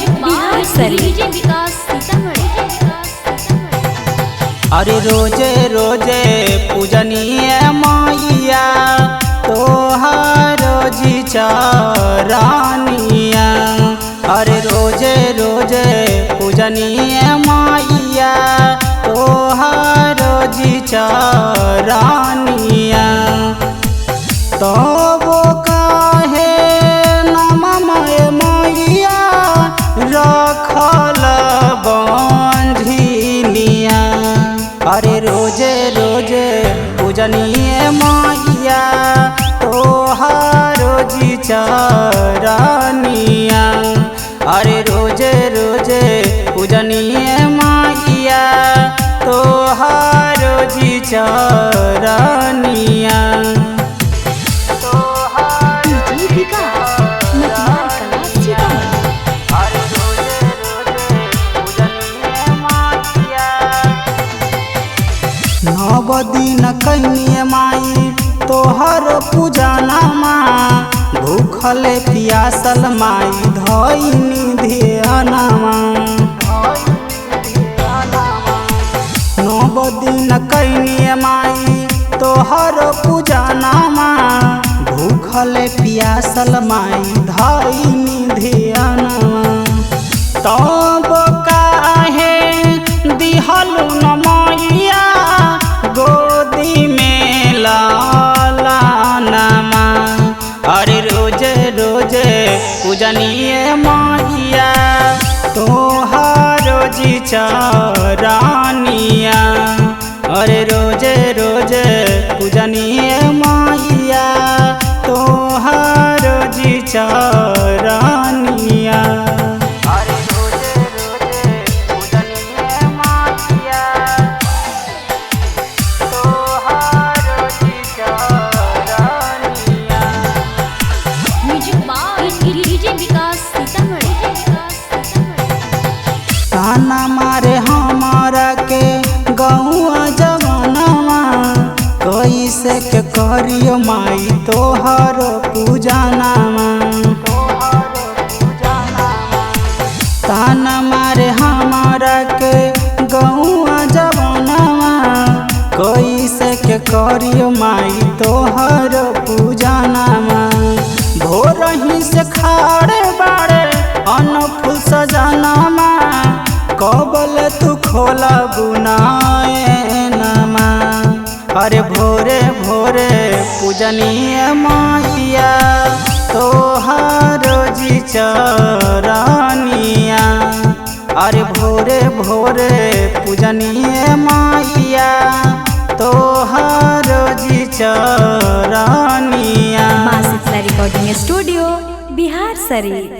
बिहार शरीफ। अरे रोजे रोजे पूजनीय मैया तोहार जी चरनिया। अरे रोजे रोजे पूजनीय मैया तोहार जी चरनिया। तब काहे नममय मैया रखल बंझिनिया। अरे रोजे रोजे पूजनीय मैया तोहार जी चरनिया। अरे रोजे रोजे पूजनीय मैया तोहार जी चरनिया। नव दिन कन्या माई तोहर पूजनमा भूखल पियासल माई धइनी ध्यानमा। नव दिन कन्या माई तोहर पूजनमा भूखल पियासल माई धइनी ध्यानमा। तब काहे दिहलु न मैया गोदी में लालनमा। अरे रोजे रोजे पूजनीय मैया तोहार जी चरनिया। अरे रोजे रोजे पूजनीय मैया तोहार जी चरनिया। ताना मारे हमारा के गौआ जवानवा कैसे के करियो माई तोहर पूजनमा। ताना मारे हमारा के गौआ जवानवा कैसे के करियो माई तोहर पूजनमा। भोर ही से खाड़े बाड़े अनफुल सजनमा कबल तू खोला बुनाएनमा। अरे भोरे भोरे पूजनीय मैया तोहार जी चरनिया। अरे भोरे भोरे पूजनीय मैया तोहार जी चरनिया। माँ शीतला रिकॉर्डिंग स्टूडियो बिहार शरीफ।